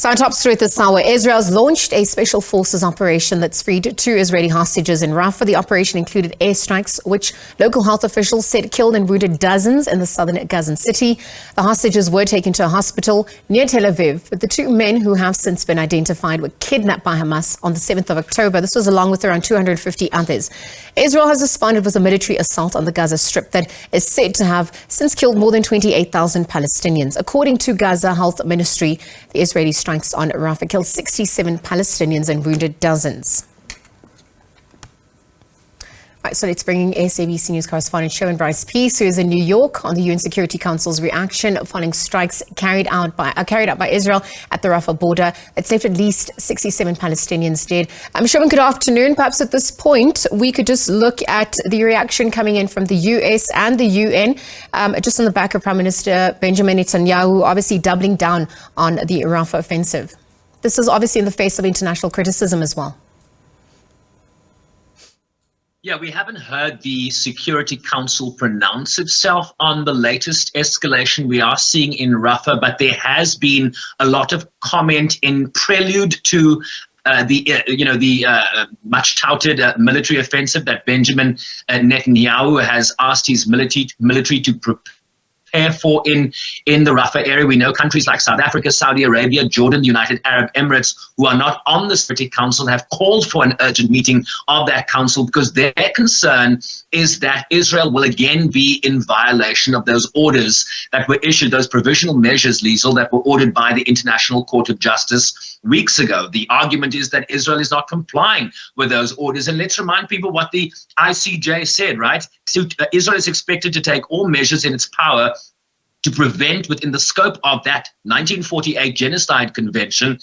So our top story this hour, Israel's launched a special forces operation that's freed 2 Israeli hostages in Rafah. The operation included airstrikes, which local health officials said killed and wounded dozens in the southern Gaza city. The hostages were taken to a hospital near Tel Aviv, but the 2 men who have since been identified were kidnapped by Hamas on the 7th of October. This was along with around 250 others. Israel has responded with a military assault on the Gaza Strip that is said to have since killed more than 28,000 Palestinians. According to Gaza Health Ministry, the Israeli strikes on Rafah killed 67 Palestinians and wounded dozens. Right, so let's bring in SABC News correspondent Sherwin Bryce Peace, who is in New York, on the UN Security Council's reaction following strikes carried out by Israel at the Rafah border. It's left at least 67 Palestinians dead. Sherwin, good afternoon. Perhaps at this point, we could just look at the reaction coming in from the US and the UN, just on the back of Prime Minister Benjamin Netanyahu, obviously doubling down on the Rafah offensive. This is obviously in the face of international criticism as well. Yeah, we haven't heard the Security Council pronounce itself on the latest escalation we are seeing in Rafah, but there has been a lot of comment in prelude to the much touted military offensive that Benjamin Netanyahu has asked his military to prepare for in the Rafah area. We know countries like South Africa, Saudi Arabia, Jordan, the United Arab Emirates, who are not on the Security Council, have called for an urgent meeting of that council because their concern is that Israel will again be in violation of those orders that were issued, those provisional measures, Liesl, that were ordered by the International Court of Justice weeks ago. The argument is that Israel is not complying with those orders. And let's remind people what the ICJ said, right? So, Israel is expected to take all measures in its power to prevent, within the scope of that 1948 Genocide Convention,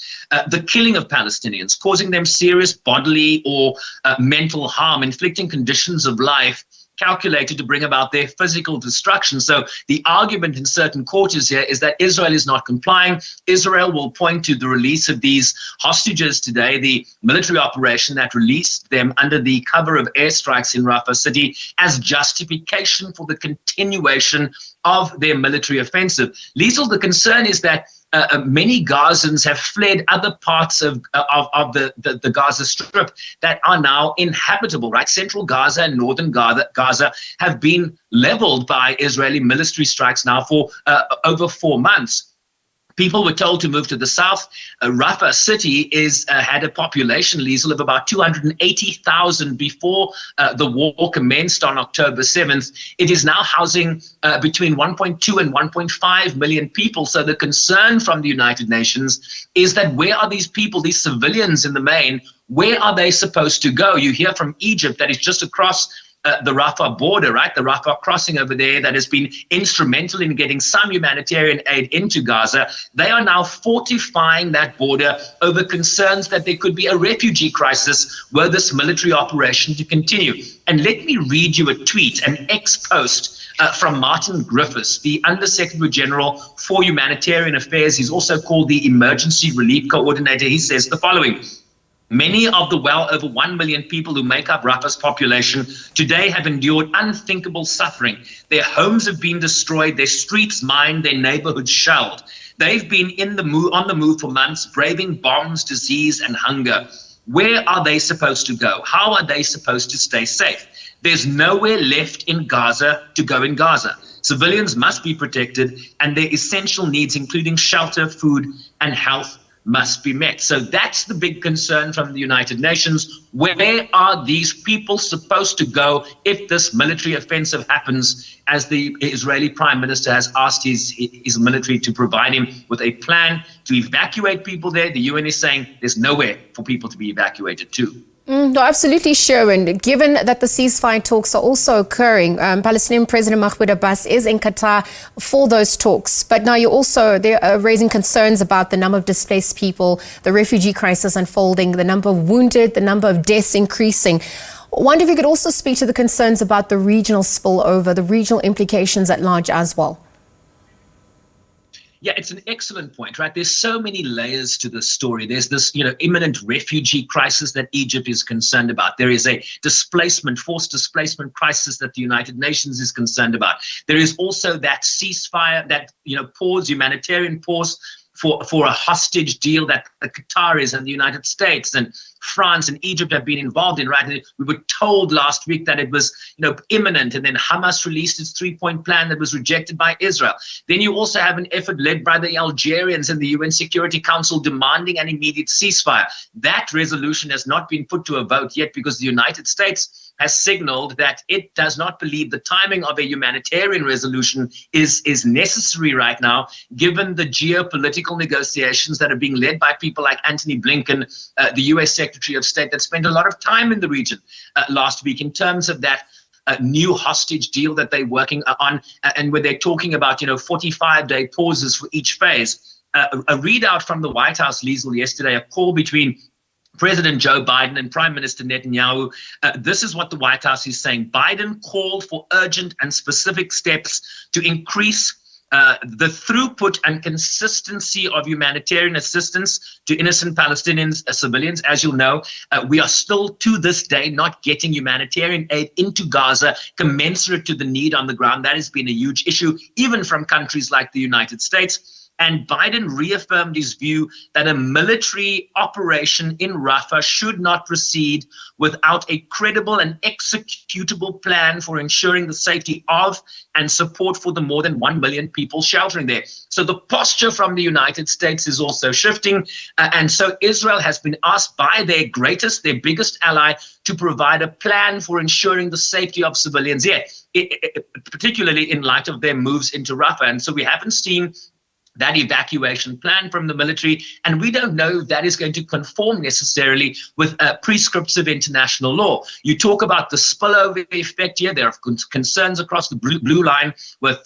the killing of Palestinians, causing them serious bodily or mental harm, inflicting conditions of life calculated to bring about their physical destruction. So the argument in certain quarters here is that Israel is not complying. Israel will point to the release of these hostages today, the military operation that released them under the cover of airstrikes in Rafah city, as justification for the continuation of their military offensive. Liesl, the concern is that many Gazans have fled other parts of the Gaza Strip that are now inhabitable, right? Central Gaza and northern Gaza have been leveled by Israeli military strikes now for over 4 months. People were told to move to the south. Rafah city had a population, Liesl, of about 280,000 before the war commenced on October 7th. It is now housing between 1.2 and 1.5 million people. So the concern from the United Nations is that where are these people, these civilians in the main, where are they supposed to go? You hear from Egypt that is just across the Rafah border, right? The Rafah crossing over there that has been instrumental in getting some humanitarian aid into Gaza. They are now fortifying that border over concerns that there could be a refugee crisis were this military operation to continue. And let me read you a tweet, an ex-post from Martin Griffiths, the Undersecretary General for Humanitarian Affairs. He's also called the Emergency Relief Coordinator. He says the following: many of the well over 1 million people who make up Rafah's population today have endured unthinkable suffering. Their homes have been destroyed, their streets mined, their neighborhoods shelled. They've been on the move for months, braving bombs, disease, and hunger. Where are they supposed to go? How are they supposed to stay safe? There's nowhere left in Gaza to go in Gaza. Civilians must be protected, and their essential needs, including shelter, food, and health, must be met. So that's the big concern from the United Nations. Where are these people supposed to go if this military offensive happens, as the Israeli Prime Minister has asked his military to provide him with a plan to evacuate people there? The UN is saying there's nowhere for people to be evacuated to. No, absolutely, Sherwin. Given that the ceasefire talks are also occurring, Palestinian President Mahmoud Abbas is in Qatar for those talks. But now they're raising concerns about the number of displaced people, the refugee crisis unfolding, the number of wounded, the number of deaths increasing. I wonder if you could also speak to the concerns about the regional spillover, the regional implications at large as well. Yeah, it's an excellent point, right? There's so many layers to this story. There's this, imminent refugee crisis that Egypt is concerned about. There is a forced displacement crisis that the United Nations is concerned about. There is also that ceasefire, that, humanitarian pause for a hostage deal that the Qataris and the United States and France and Egypt have been involved in, right? And we were told last week that it was, imminent, and then Hamas released its 3-point plan that was rejected by Israel. Then you also have an effort led by the Algerians and the UN Security Council demanding an immediate ceasefire. That resolution has not been put to a vote yet because the United States has signaled that it does not believe the timing of a humanitarian resolution is necessary right now, given the geopolitical negotiations that are being led by people like Antony Blinken, the US Secretary of State, that spent a lot of time in the region last week in terms of that new hostage deal that they're working on, and where they're talking about 45-day pauses for each phase. A readout from the White House, Liesl, yesterday, a call between President Joe Biden and Prime Minister Netanyahu. This is what the White House is saying. Biden called for urgent and specific steps to increase the throughput and consistency of humanitarian assistance to innocent Palestinians, civilians. As you'll know, we are still to this day not getting humanitarian aid into Gaza commensurate to the need on the ground. That has been a huge issue, even from countries like the United States. And Biden reaffirmed his view that a military operation in Rafah should not proceed without a credible and executable plan for ensuring the safety of and support for the more than 1 million people sheltering there. So the posture from the United States is also shifting. And so Israel has been asked by their biggest ally to provide a plan for ensuring the safety of civilians here, particularly in light of their moves into Rafah. And so we haven't seen that evacuation plan from the military, and we don't know if that is going to conform necessarily with prescripts of international law. You talk about the spillover effect here. There are concerns across the blue line with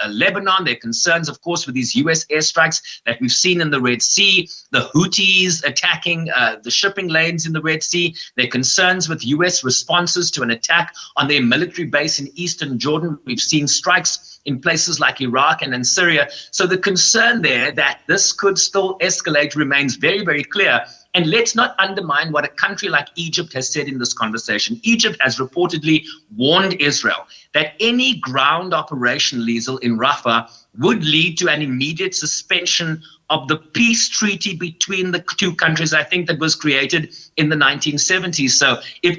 Lebanon. There are concerns, of course, with these U.S. airstrikes that we've seen in the Red Sea, the Houthis attacking the shipping lanes in the Red Sea. There are concerns with U.S. responses to an attack on their military base in eastern Jordan. We've seen strikes in places like Iraq and in Syria. So the concern there that this could still escalate remains very, very clear. And let's not undermine what a country like Egypt has said in this conversation. Egypt has reportedly warned Israel that any ground operation, Liesl, in Rafah would lead to an immediate suspension of the peace treaty between the two countries, I think, that was created in the 1970s. So if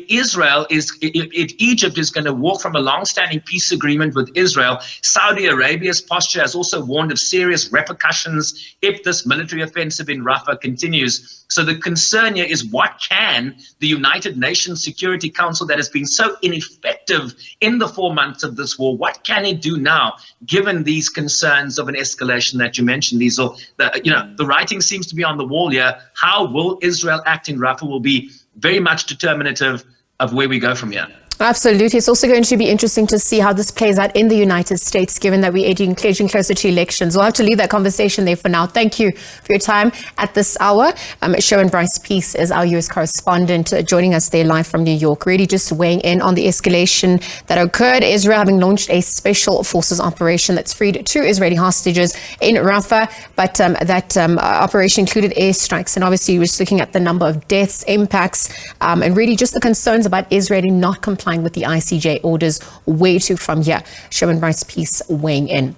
Egypt is going to walk from a long-standing peace agreement with Israel, Saudi Arabia's posture has also warned of serious repercussions if this military offensive in Rafah continues. So the concern here is, what can the United Nations Security Council, that has been so ineffective in the 4 months of this war, what can it do now, given these concerns of an escalation that you mentioned, Liesl? The writing seems to be on the wall here. How will Israel act in Rafah will be very much determinative of where we go from here. Absolutely. It's also going to be interesting to see how this plays out in the United States, given that we're edging closer to elections. We'll have to leave that conversation there for now. Thank you for your time at this hour. Sharon Bryce Peace is our U.S. correspondent, joining us there live from New York, really just weighing in on the escalation that occurred. Israel having launched a special forces operation that's freed 2 Israeli hostages in Rafah, but that operation included airstrikes. And obviously, we're just looking at the number of deaths, impacts, and really just the concerns about Israel not complying with the ICJ orders. Where to from here? Sharon Bryce Peace weighing in.